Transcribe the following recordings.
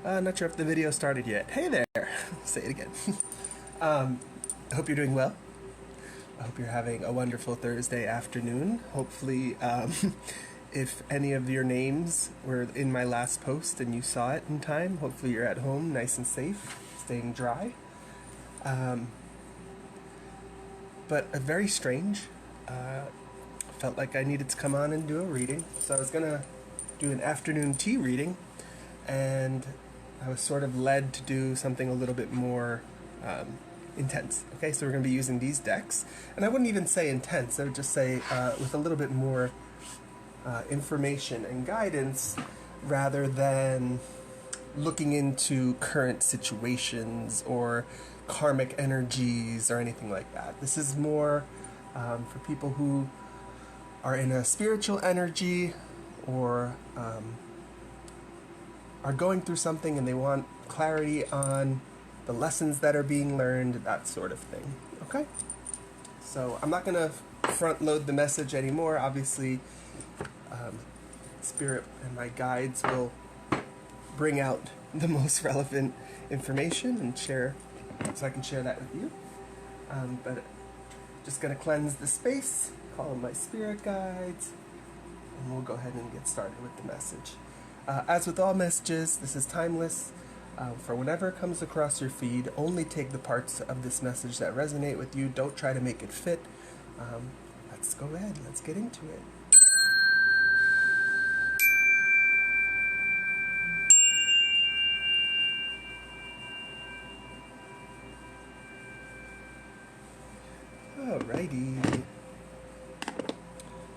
Not sure if the video started yet. Hey there! Say it again. I hope you're doing well. I hope you're having a wonderful Thursday afternoon. Hopefully, if any of your names were in my last post and you saw it in time, hopefully you're at home nice and safe, staying dry. But a very strange. Felt like I needed to come on and do a reading. So I was going to do an afternoon tea reading, and I was sort of led to do something a little bit more intense. Okay, so we're going to be using these decks. And I wouldn't even say intense. I would just say with a little bit more information and guidance rather than looking into current situations or karmic energies or anything like that. This is more for people who are in a spiritual energy or are going through something and they want clarity on the lessons that are being learned, that sort of thing. Okay? So I'm not going to front load the message anymore. Obviously, Spirit and my guides will bring out the most relevant information and share, so I can share that with you. But just going to cleanse the space, call in my spirit guides, and we'll go ahead and get started with the message. As with all messages, this is timeless. For whatever comes across your feed, only take the parts of this message that resonate with you. Don't try to make it fit. Let's go ahead. Let's get into it. Alrighty.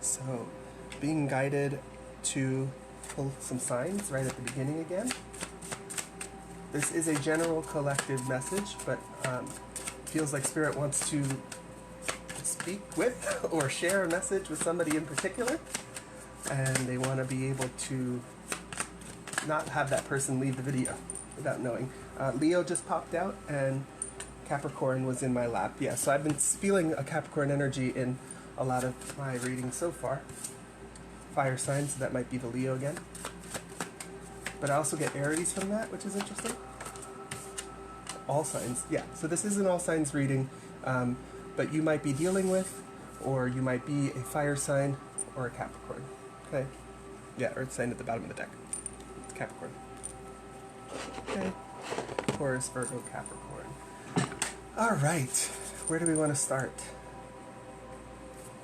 So, being guided to pull some signs right at the beginning again. This is a general collective message, but feels like Spirit wants to speak with or share a message with somebody in particular, and they want to be able to not have that person leave the video without knowing. Leo just popped out, and Capricorn was in my lap. Yeah, so I've been feeling a Capricorn energy in a lot of my readings so far. Fire signs, so that might be the Leo again. But I also get Aries from that, which is interesting. All signs, yeah. So this is an all signs reading, but you might be dealing with, or you might be a fire sign or a Capricorn. Okay? Yeah, earth sign at the bottom of the deck. It's Capricorn. Okay. Taurus, Virgo, Capricorn. All right. Where do we want to start?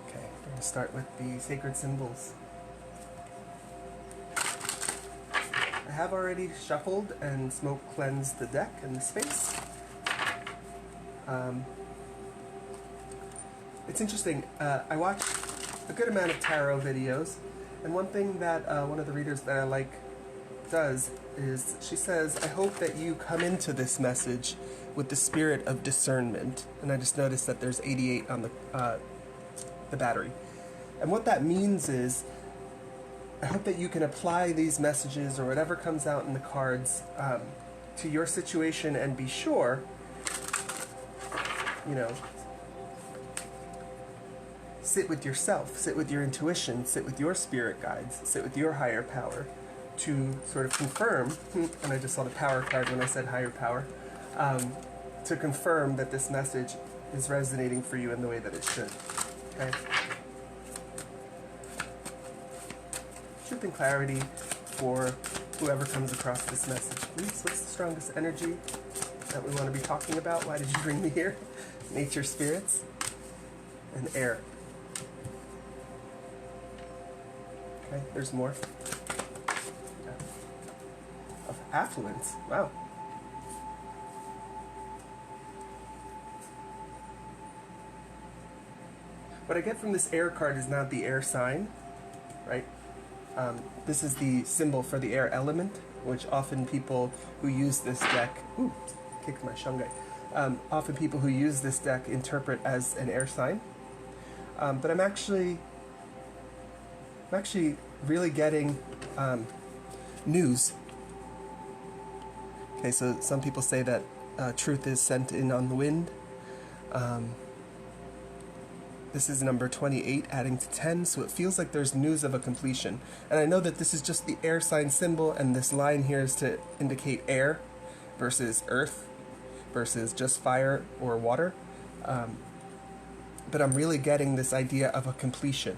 Okay, we're going to start with the sacred symbols. I have already shuffled and smoke cleansed the deck and the space. It's interesting. I watch a good amount of tarot videos, and one thing that one of the readers that I like does is she says, I hope that you come into this message with the spirit of discernment. And I just noticed that there's 88 on the battery. And what that means is, I hope that you can apply these messages or whatever comes out in the cards to your situation and be sure, sit with yourself, sit with your intuition, sit with your spirit guides, sit with your higher power to sort of confirm, and I just saw the power card when I said higher power, to confirm that this message is resonating for you in the way that it should. Okay? Truth and clarity for whoever comes across this message. Please, what's the strongest energy that we want to be talking about? Why did you bring me here? Nature, spirits, and air. Okay, there's more. Of affluence. Wow. What I get from this air card is not the air sign, right? This is the symbol for the air element, which often people who use this deck, kicked my shungite. Often people who use this deck interpret as an air sign. But I'm actually really getting news. Okay, so some people say that truth is sent in on the wind. This is number 28, adding to 10, so it feels like there's news of a completion. And I know that this is just the air sign symbol, and this line here is to indicate air versus earth versus just fire or water. But I'm really getting this idea of a completion.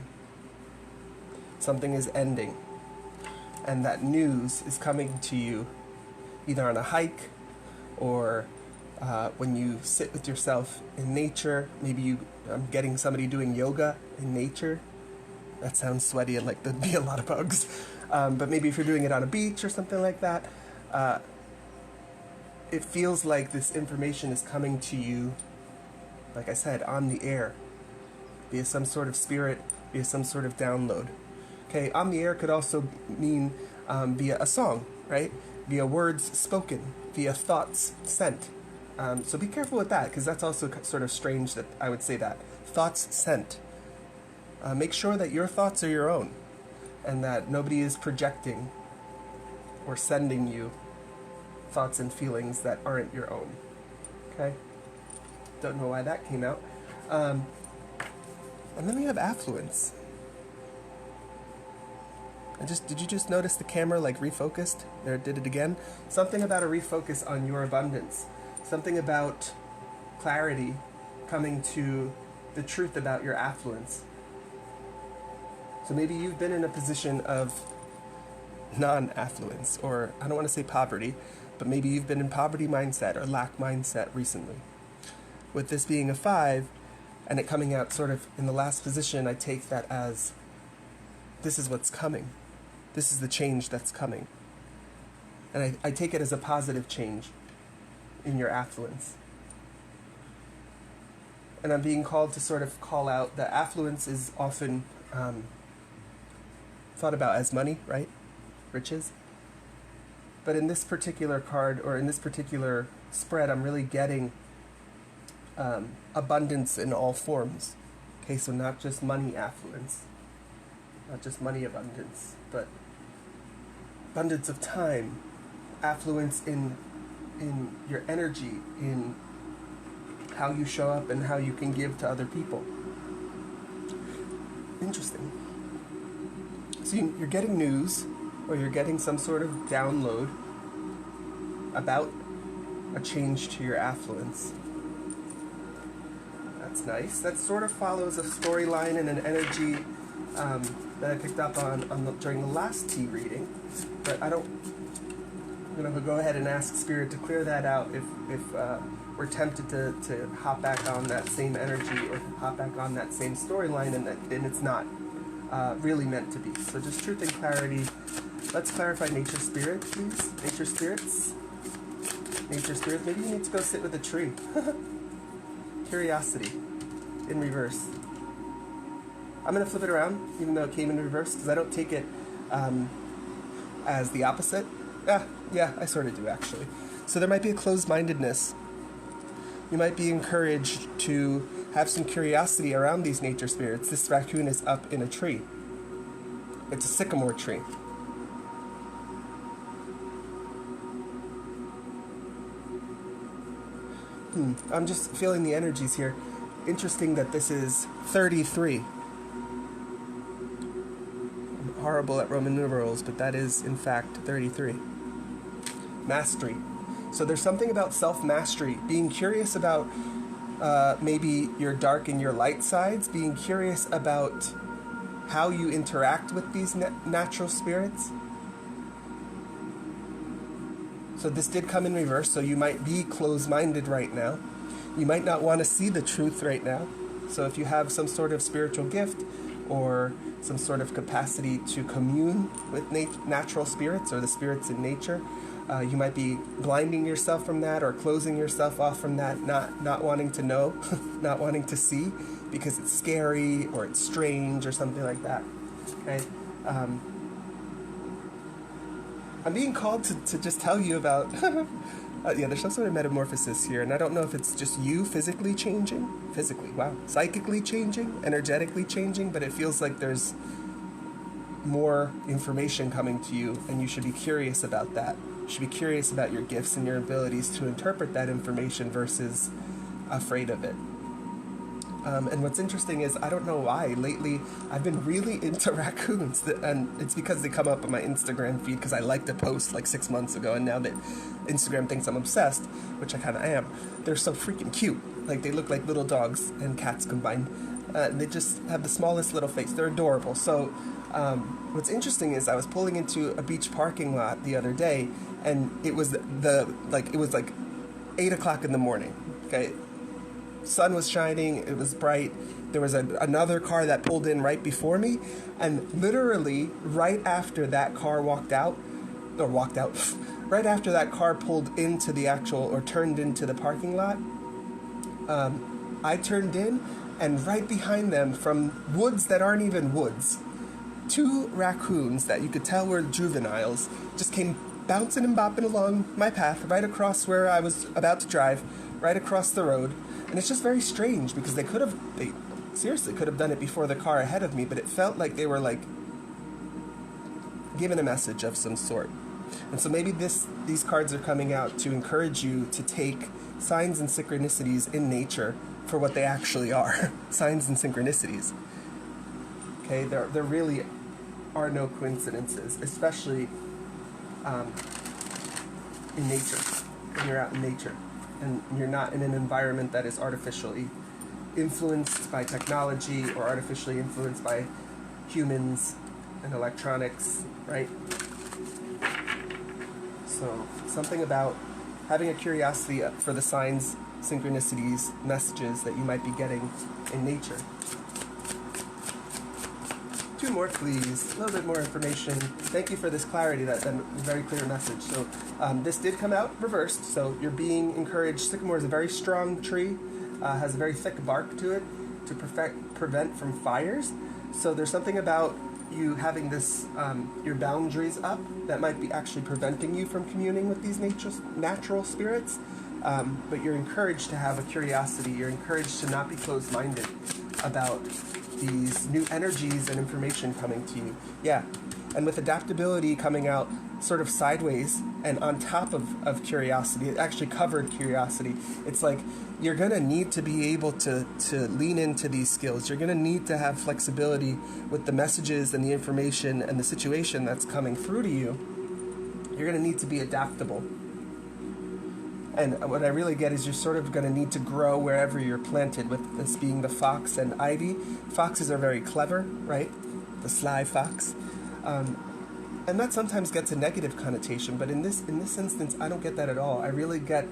Something is ending, and that news is coming to you either on a hike or when you sit with yourself in nature. Maybe I'm getting somebody doing yoga in nature. That sounds sweaty and like there'd be a lot of bugs. But maybe if you're doing it on a beach or something like that, it feels like this information is coming to you, like I said, on the air, via some sort of spirit, via some sort of download. Okay, on the air could also mean via a song, right? Via words spoken, via thoughts sent. So be careful with that, because that's also sort of strange that I would say that. Thoughts sent. Make sure that your thoughts are your own, and that nobody is projecting or sending you thoughts and feelings that aren't your own. Okay? Don't know why that came out. And then we have affluence. Did you just notice the camera like refocused? There, it did it again. Something about a refocus on your abundance. Something about clarity coming to the truth about your affluence. So maybe you've been in a position of non-affluence, or I don't want to say poverty, but maybe you've been in poverty mindset or lack mindset recently. With this being a 5, and it coming out sort of in the last position, I take that as this is what's coming. This is the change that's coming. And I take it as a positive change in your affluence. And I'm being called to sort of call out that affluence is often thought about as money, right? Riches. But in this particular card, or in this particular spread, I'm really getting abundance in all forms. Okay, so not just money affluence, not just money abundance, but abundance of time, affluence in your energy, in how you show up and how you can give to other people. Interesting. So you're getting news, or you're getting some sort of download about a change to your affluence. That's nice. That sort of follows a storyline and an energy that I picked up on during the last tea reading. But I'm going to go ahead and ask Spirit to clear that out if we're tempted to hop back on that same energy or hop back on that same storyline and it's not really meant to be. So just truth and clarity. Let's clarify nature spirit, please. Nature spirits. Nature spirits. Maybe you need to go sit with a tree. Curiosity in reverse. I'm going to flip it around, even though it came in reverse, because I don't take it as the opposite. Yeah, I sort of do, actually. So there might be a closed-mindedness. You might be encouraged to have some curiosity around these nature spirits. This raccoon is up in a tree. It's a sycamore tree. I'm just feeling the energies here. Interesting that this is 33. I'm horrible at Roman numerals, but that is, in fact, 33. Mastery. So there's something about self-mastery, being curious about maybe your dark and your light sides, being curious about how you interact with these natural spirits. So this did come in reverse, so you might be closed-minded right now. You might not want to see the truth right now. So if you have some sort of spiritual gift or some sort of capacity to commune with natural spirits or the spirits in nature, you might be blinding yourself from that or closing yourself off from that, not wanting to know, not wanting to see because it's scary or it's strange or something like that. Okay? I'm being called to just tell you about, there's some sort of metamorphosis here, and I don't know if it's just you physically changing, psychically changing, energetically changing, but it feels like there's more information coming to you, and you should be curious about that. You should be curious about your gifts and your abilities to interpret that information versus afraid of it. And what's interesting is, I don't know why, lately I've been really into raccoons. And it's because they come up on my Instagram feed because I liked a post like 6 months ago, and now that Instagram thinks I'm obsessed, which I kind of am, they're so freaking cute. Like, they look like little dogs and cats combined. They just have the smallest little face. They're adorable. So what's interesting is, I was pulling into a beach parking lot the other day, and it was like 8 o'clock in the morning. Okay, sun was shining. It was bright. There was another car that pulled in right before me, and literally right after that car walked out, right after that car pulled into the actual, or turned into the parking lot, I turned in, and right behind them, from woods that aren't even woods, 2 raccoons that you could tell were juveniles just came bouncing and bopping along my path right across where I was about to drive, right across the road. And it's just very strange, because they seriously could have done it before the car ahead of me, but it felt like they were like given a message of some sort. And so maybe these cards are coming out to encourage you to take signs and synchronicities in nature for what they actually are. Signs and synchronicities. Okay, there really are no coincidences, especially in nature, when you're out in nature and you're not in an environment that is artificially influenced by technology or artificially influenced by humans and electronics, right? So something about having a curiosity for the signs, synchronicities, messages that you might be getting in nature. 2 more, please. A little bit more information. Thank you for this clarity, that very clear message. So this did come out reversed, so you're being encouraged. Sycamore is a very strong tree, has a very thick bark to it to prevent from fires. So there's something about you having this, your boundaries up, that might be actually preventing you from communing with these natural spirits. But you're encouraged to have a curiosity. You're encouraged to not be closed-minded about these new energies and information coming to you. Yeah, and with adaptability coming out sort of sideways and on top of curiosity, it actually covered curiosity. It's like you're going to need to be able to lean into these skills. You're going to need to have flexibility with the messages and the information and the situation that's coming through to you. You're going to need to be adaptable. And what I really get is you're sort of going to need to grow wherever you're planted, with this being the fox and ivy. Foxes are very clever, right? The sly fox. And that sometimes gets a negative connotation, but in this instance, I don't get that at all. I really get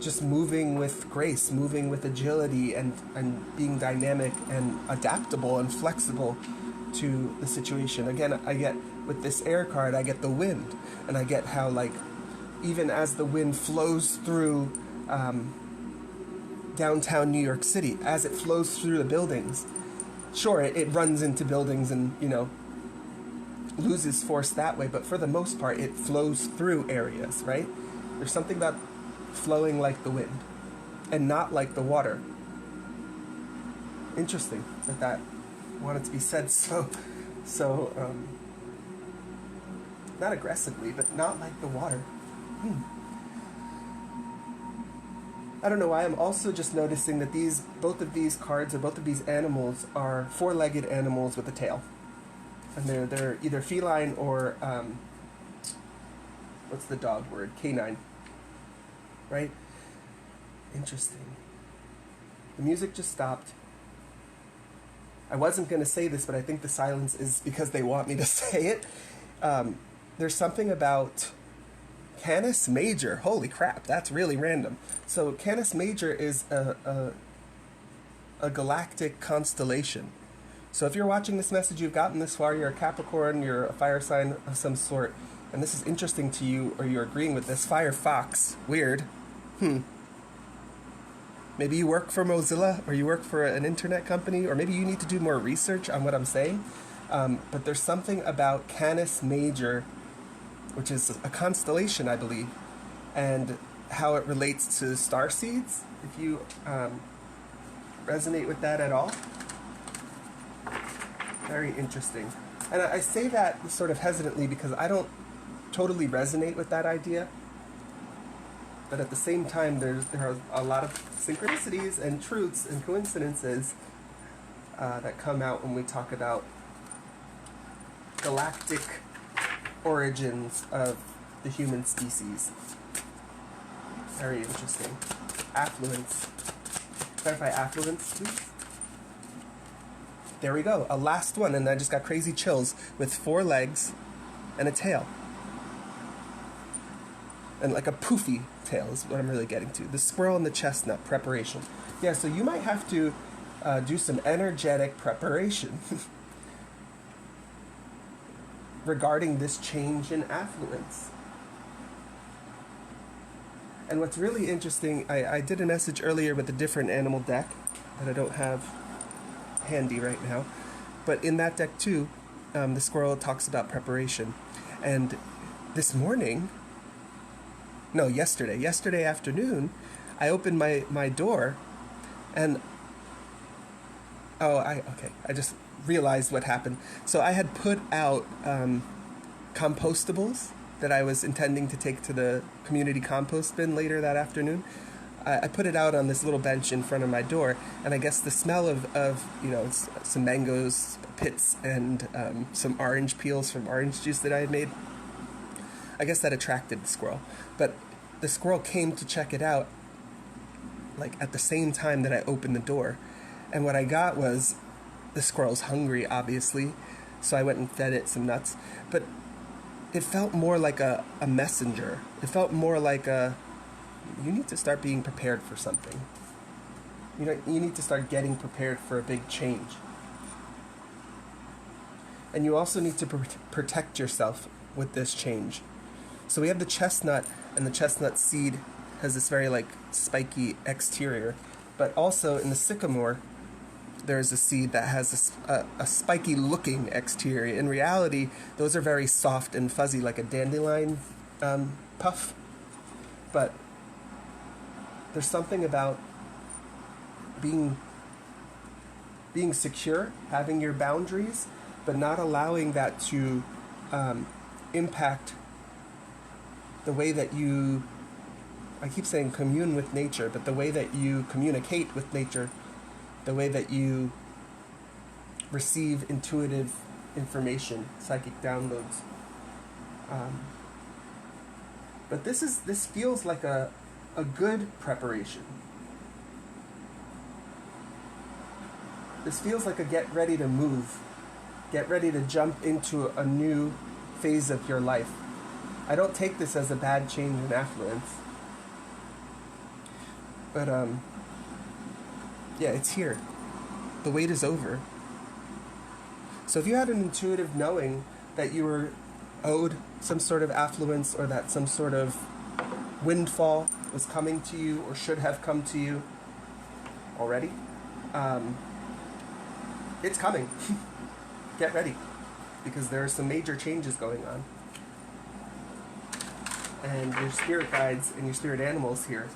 just moving with grace, moving with agility, and being dynamic and adaptable and flexible to the situation. Again, I get, with this air card, I get the wind, and I get how, like, even as the wind flows through downtown New York City, as it flows through the buildings, sure, it runs into buildings and, loses force that way, but for the most part, it flows through areas, right? There's something about flowing like the wind and not like the water. Interesting that wanted to be said so not aggressively, but not like the water. I don't know why. I'm also just noticing that both of these cards, or both of these animals, are 4-legged animals with a tail, and they're either feline or what's the dog word? Canine, right? Interesting. The music just stopped. I wasn't going to say this, but I think the silence is because they want me to say it. There's something about Canis Major. Holy crap, that's really random. So Canis Major is a galactic constellation. So if you're watching this message, you've gotten this far, you're a Capricorn, you're a fire sign of some sort, and this is interesting to you, or you're agreeing with this. Fire Fox. Weird. Maybe you work for Mozilla, or you work for an internet company, or maybe you need to do more research on what I'm saying. But there's something about Canis Major, which is a constellation, I believe, and how it relates to starseeds, if you resonate with that at all. Very interesting. And I say that sort of hesitantly because I don't totally resonate with that idea. But at the same time, there are a lot of synchronicities and truths and coincidences that come out when we talk about galactic origins of the human species. Very interesting. Affluence. Clarify affluence, please. There we go. A last one, and I just got crazy chills with 4 legs and a tail. And like a poofy tail is what I'm really getting to. The squirrel and the chestnut, preparation. Yeah, so you might have to do some energetic preparation regarding this change in affluence. And what's really interesting, I did a message earlier with a different animal deck that I don't have handy right now. But in that deck too, the squirrel talks about preparation. And this morning, no, yesterday afternoon, I opened my door and, I just realized what happened. So I had put out compostables that I was intending to take to the community compost bin later that afternoon. I put it out on this little bench in front of my door, and I guess the smell of some mangoes, pits, and some orange peels from orange juice that I had made, I guess that attracted the squirrel. But the squirrel came to check it out like at the same time that I opened the door. And what I got was, the squirrel's hungry, obviously, so I went and fed it some nuts. But it felt more like a messenger. It felt more like you need to start being prepared for something. You need to start getting prepared for a big change. And you also need to protect yourself with this change. So we have the chestnut, and the chestnut seed has this very like spiky exterior. But also in the sycamore, there's a seed that has a spiky looking exterior. In reality, those are very soft and fuzzy, like a dandelion puff. But there's something about being secure, having your boundaries, but not allowing that to impact the way that you, I keep saying commune with nature, but the way that you communicate with nature, the way that you receive intuitive information, psychic downloads. But this feels like a good preparation. This feels like a get ready to move, get ready to jump into a new phase of your life. I don't take this as a bad change in affluence. But yeah, it's here. The wait is over. So if you had an intuitive knowing that you were owed some sort of affluence, or that some sort of windfall was coming to you or should have come to you already, it's coming. Get ready, because there are some major changes going on. And your spirit guides and your spirit animals here.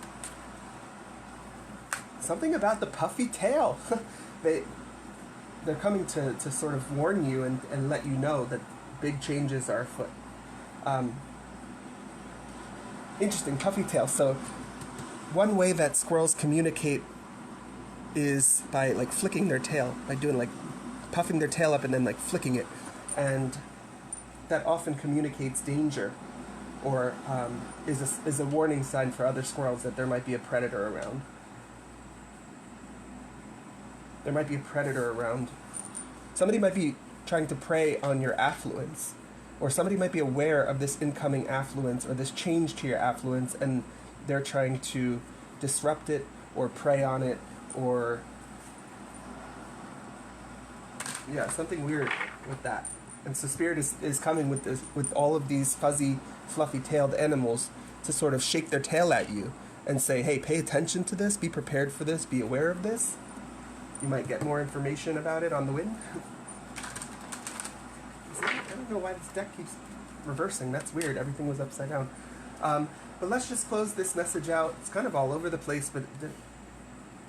Something about the puffy tail. They're coming to sort of warn you and let you know that big changes are afoot. Interesting, puffy tail. So one way that squirrels communicate is by like flicking their tail, by doing like puffing their tail up and then like flicking it. And that often communicates danger, or is a warning sign for other squirrels that there might be a predator around. There might be a predator around. Somebody might be trying to prey on your affluence, or somebody might be aware of this incoming affluence or this change to your affluence, and they're trying to disrupt it or prey on it, or yeah, something weird with that. And so Spirit is coming with this, with all of these fuzzy, fluffy-tailed animals to sort of shake their tail at you and say, hey, pay attention to this, be prepared for this, be aware of this. You might get more information about it on the wind. I don't know why this deck keeps reversing. That's weird. Everything was upside down. But let's just close this message out. It's kind of all over the place, but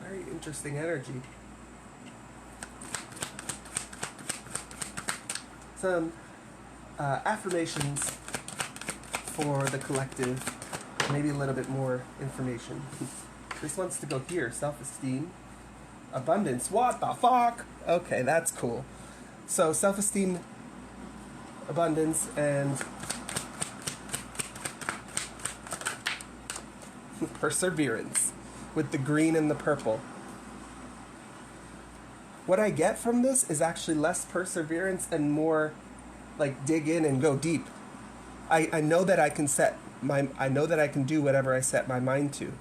very interesting energy. Some affirmations for the collective maybe a little bit more information. This wants to go here. Self-esteem, abundance. What the fuck? Okay, that's cool. So self-esteem, abundance, and perseverance with the green and the purple. What I get from this is actually less perseverance and more like dig in and go deep. I know that I can do whatever I set my mind to.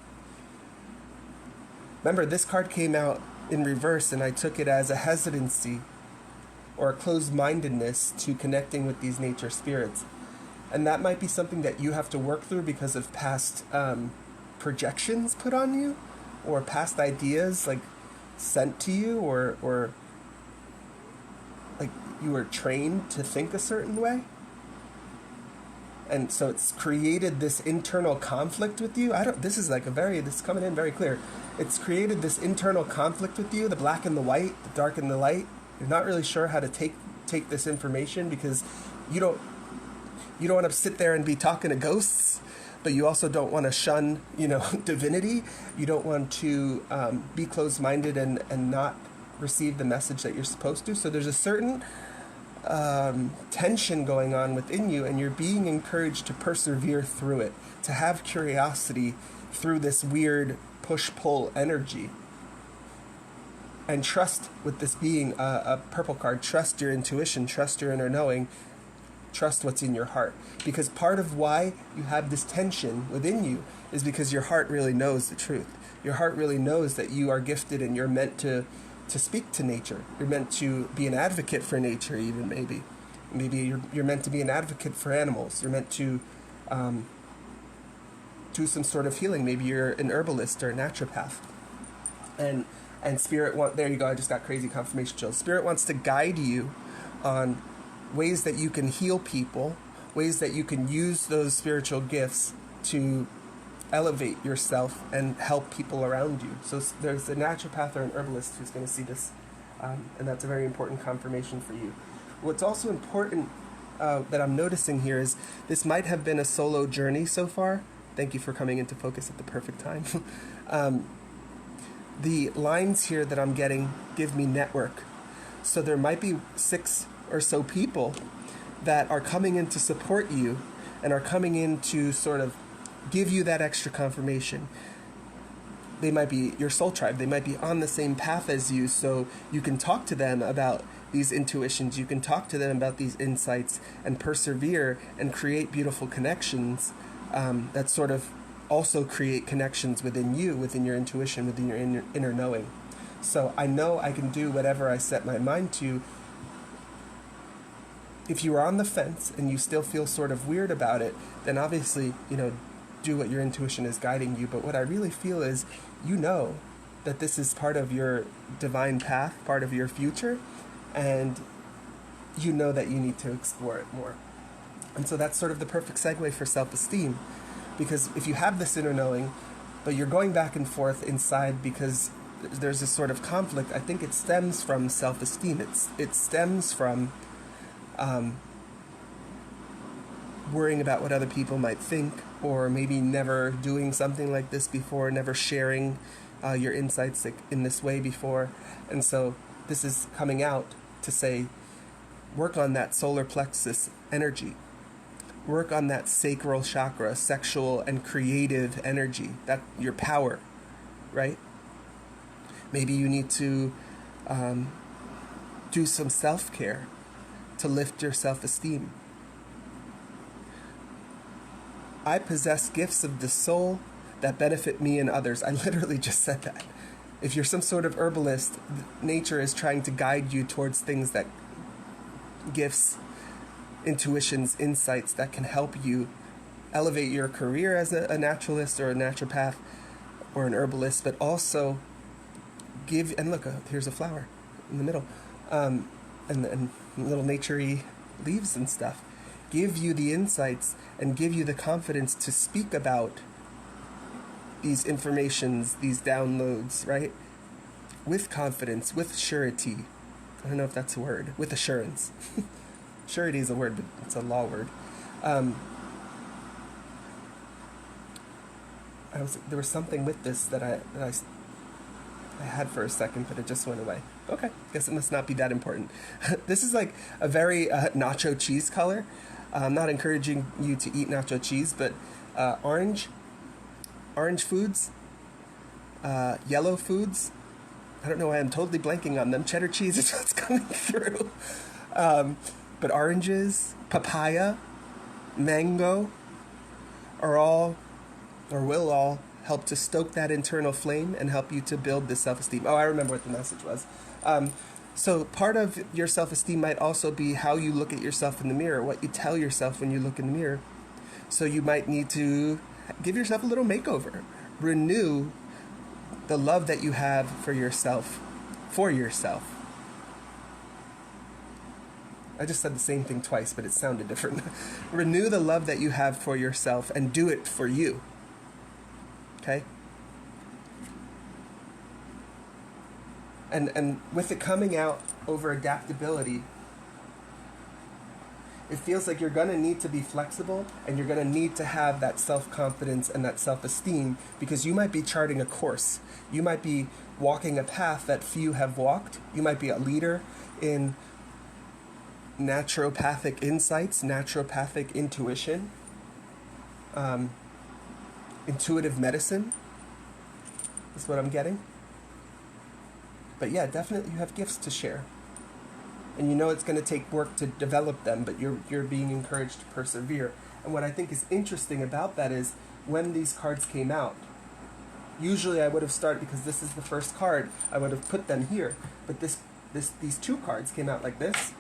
Remember, this card came out in reverse, and I took it as a hesitancy or a closed-mindedness to connecting with these nature spirits. And that might be something that you have to work through because of past projections put on you, or past ideas like sent to you, or like you were trained to think a certain way. And so it's created this internal conflict with you. This is coming in very clear. It's created this internal conflict with you, the black and the white, the dark and the light. You're not really sure how to take this information because you don't want to sit there and be talking to ghosts, but you also don't want to shun, divinity. You don't want to be closed-minded and not receive the message that you're supposed to. So there's a certain tension going on within you, and you're being encouraged to persevere through it, to have curiosity through this weird push-pull energy. And trust, with this being a purple card, trust your intuition, trust your inner knowing, trust what's in your heart. Because part of why you have this tension within you is because your heart really knows the truth. Your heart really knows that you are gifted and you're meant to speak to nature. You're meant to be an advocate for nature, even maybe. Maybe you're meant to be an advocate for animals. You're meant to do some sort of healing. Maybe you're an herbalist or a naturopath. And Spirit there you go, I just got crazy confirmation chills. Spirit wants to guide you on ways that you can heal people, ways that you can use those spiritual gifts to elevate yourself and help people around you. So there's a naturopath or an herbalist who's going to see this, and that's a very important confirmation for you. What's also important that I'm noticing here is this might have been a solo journey so far. Thank you for coming into focus at the perfect time. The lines here that I'm getting give me network. So there might be 6 or so people that are coming in to support you and are coming in to sort of give you that extra confirmation. They might be your soul tribe. They might be on the same path as you, so you can talk to them about these intuitions. You can talk to them about these insights and persevere and create beautiful connections that sort of also create connections within you, within your intuition, within your inner knowing. So I know I can do whatever I set my mind to. If you are on the fence and you still feel sort of weird about it, then obviously, do what your intuition is guiding you. But what I really feel is, that this is part of your divine path, part of your future, and you know that you need to explore it more. And so that's sort of the perfect segue for self-esteem. Because if you have this inner knowing, but you're going back and forth inside because there's this sort of conflict, I think it stems from self-esteem. It stems from worrying about what other people might think, or maybe never doing something like this before, never sharing your insights in this way before. And so this is coming out to say, work on that solar plexus energy. Work on that sacral chakra, sexual and creative energy, that your power, right? Maybe you need to do some self-care to lift your self-esteem. I possess gifts of the soul that benefit me and others. I literally just said that. If you're some sort of herbalist, nature is trying to guide you towards things that gifts, intuitions, insights that can help you elevate your career as a naturalist or a naturopath or an herbalist, but also look, here's a flower in the middle, and little naturey leaves and stuff. Give you the insights and give you the confidence to speak about these informations, these downloads, right? With confidence, with surety. I don't know if that's a word. With assurance. Surety is a word, but it's a law word. there was something with this that I had for a second, but it just went away. Okay, guess it must not be that important. This is like a very nacho cheese color. I'm not encouraging you to eat nacho cheese, but orange foods, yellow foods. I don't know why I'm totally blanking on them. Cheddar cheese is what's coming through. But oranges, papaya, mango are all, or will all, help to stoke that internal flame and help you to build this self-esteem. Oh, I remember what the message was. So part of your self-esteem might also be how you look at yourself in the mirror, what you tell yourself when you look in the mirror. So you might need to give yourself a little makeover. Renew the love that you have for yourself. I just said the same thing twice, but it sounded different. Renew the love that you have for yourself and do it for you. Okay? And with it coming out over adaptability, it feels like you're going to need to be flexible and you're going to need to have that self-confidence and that self-esteem because you might be charting a course. You might be walking a path that few have walked. You might be a leader in naturopathic insights, naturopathic intuition, intuitive medicine is what I'm getting. But yeah, definitely you have gifts to share. And you know it's going to take work to develop them, but you're being encouraged to persevere. And what I think is interesting about that is when these cards came out, usually I would have started, because this is the first card, I would have put them here. But these two cards came out like this,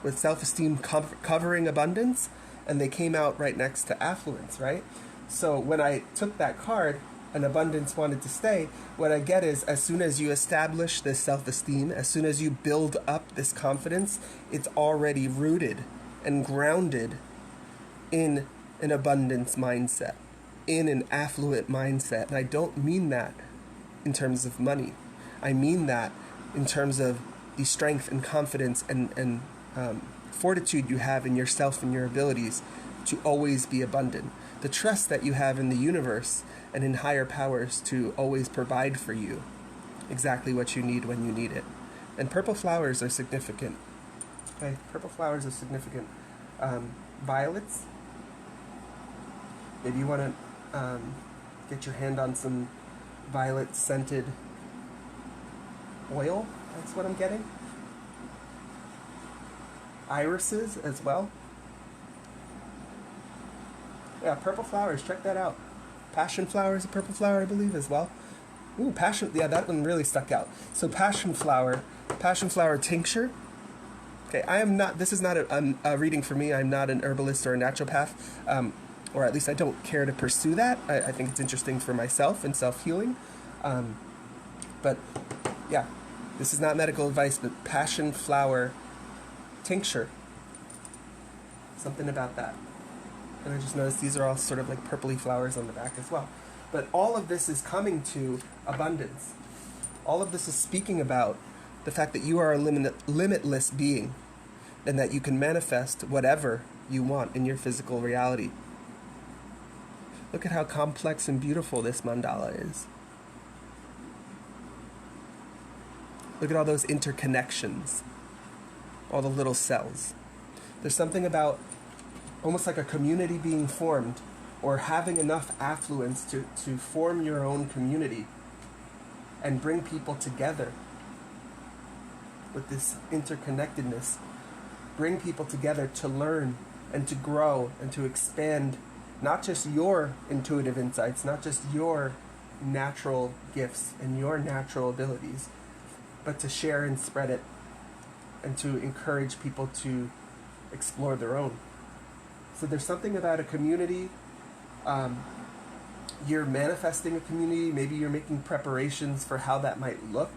with self-esteem covering abundance, and they came out right next to affluence, right? So when I took that card, and abundance wanted to stay, what I get is as soon as you establish this self-esteem, as soon as you build up this confidence, it's already rooted and grounded in an abundance mindset, in an affluent mindset. And I don't mean that in terms of money. I mean that in terms of the strength and confidence and fortitude you have in yourself and your abilities to always be abundant. The trust that you have in the universe and in higher powers to always provide for you exactly what you need when you need it. And purple flowers are significant. Okay, purple flowers are significant. Violets. Maybe you want to get your hand on some violet scented oil. That's what I'm getting. Irises as well. Yeah, purple flowers, check that out. Passion flower is a purple flower, I believe, as well. Ooh, passion, yeah, that one really stuck out. So passion flower tincture. Okay, this is not a reading for me. I'm not an herbalist or a naturopath, or at least I don't care to pursue that. I think it's interesting for myself and self-healing. But yeah, this is not medical advice, but passion flower tincture. Something about that. And I just noticed these are all sort of like purpley flowers on the back as well. But all of this is coming to abundance. All of this is speaking about the fact that you are a limitless being and that you can manifest whatever you want in your physical reality. Look at how complex and beautiful this mandala is. Look at all those interconnections, all the little cells. There's something about almost like a community being formed, or having enough affluence to form your own community and bring people together with this interconnectedness. Bring people together to learn and to grow and to expand not just your intuitive insights, not just your natural gifts and your natural abilities, but to share and spread it and to encourage people to explore their own. So there's something about a community. You're manifesting a community. Maybe you're making preparations for how that might look.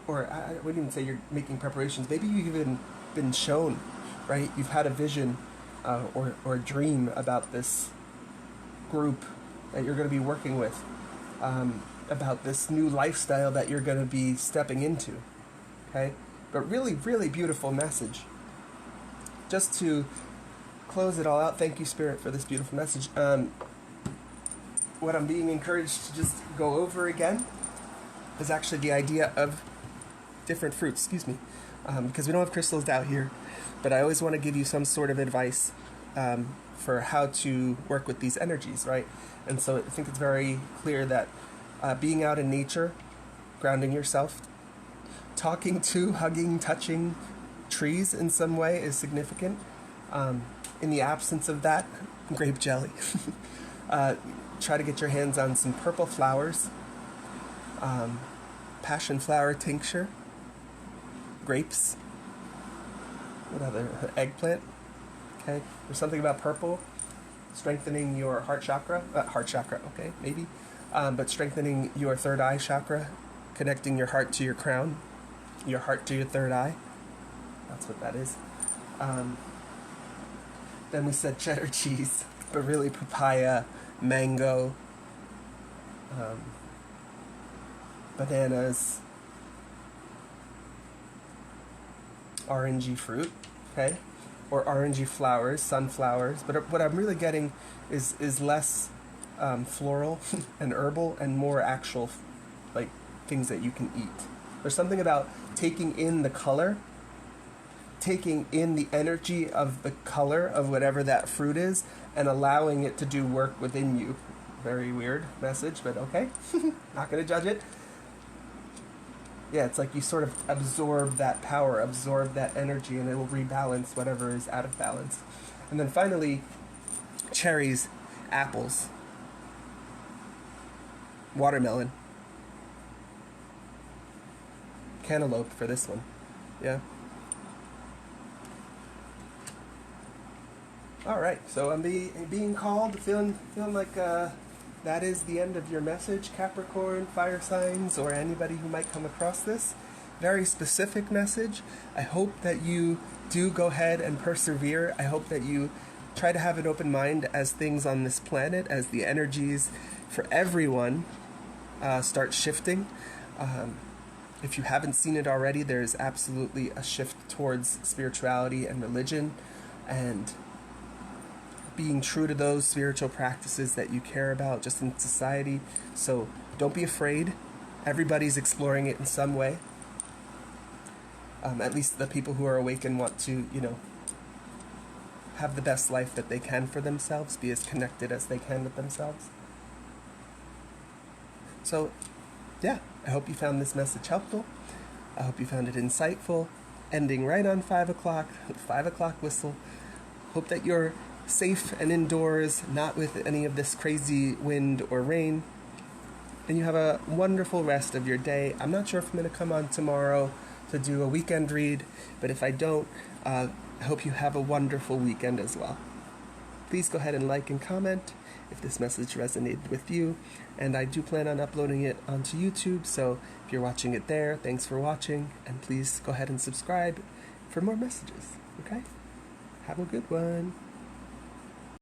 Or I wouldn't even say you're making preparations. Maybe you've even been shown, right? You've had a vision or a dream about this group that you're going to be working with, about this new lifestyle that you're going to be stepping into. Okay? But really, really beautiful message. Just to close it all out, thank you, Spirit, for this beautiful message. What I'm being encouraged to just go over again is actually the idea of different fruits, excuse me, because we don't have crystals out here, but I always want to give you some sort of advice for how to work with these energies, right? And so I think it's very clear that being out in nature, grounding yourself, talking to, hugging, touching trees in some way is significant. In the absence of that, grape jelly. Try to get your hands on some purple flowers, passion flower tincture, grapes, what other, eggplant, okay? There's something about purple, strengthening your heart chakra, okay, maybe, but strengthening your third eye chakra, connecting your heart to your crown, your heart to your third eye. That's what that is. Then we said cheddar cheese, but really papaya, mango, bananas, orangey fruit, okay? Or orangey flowers, sunflowers. But what I'm really getting is less floral and herbal and more actual, like, things that you can eat. There's something about taking in the color, taking in the energy of the color of whatever that fruit is, and allowing it to do work within you. Very weird message, but okay. Not going to judge it. Yeah, it's like you sort of absorb that power, absorb that energy, and it will rebalance whatever is out of balance. And then finally, cherries, apples, watermelon, cantaloupe for this one. Yeah. All right, so I'm being called, feeling like that is the end of your message, Capricorn, fire signs, or anybody who might come across this. Very specific message. I hope that you do go ahead and persevere. I hope that you try to have an open mind as things on this planet, as the energies for everyone start shifting. If you haven't seen it already, there's absolutely a shift towards spirituality and religion, and being true to those spiritual practices that you care about just in society. So don't be afraid. Everybody's exploring it in some way. At least the people who are awake and want to, have the best life that they can for themselves, be as connected as they can with themselves. So, yeah, I hope you found this message helpful. I hope you found it insightful. Ending right on 5 o'clock, 5 o'clock whistle. Hope that you're safe and indoors, not with any of this crazy wind or rain. And you have a wonderful rest of your day. I'm not sure if I'm going to come on tomorrow to do a weekend read, but if I don't, I hope you have a wonderful weekend as well. Please go ahead and like and comment if this message resonated with you. And I do plan on uploading it onto YouTube, so if you're watching it there, thanks for watching, and please go ahead and subscribe for more messages, okay? Have a good one.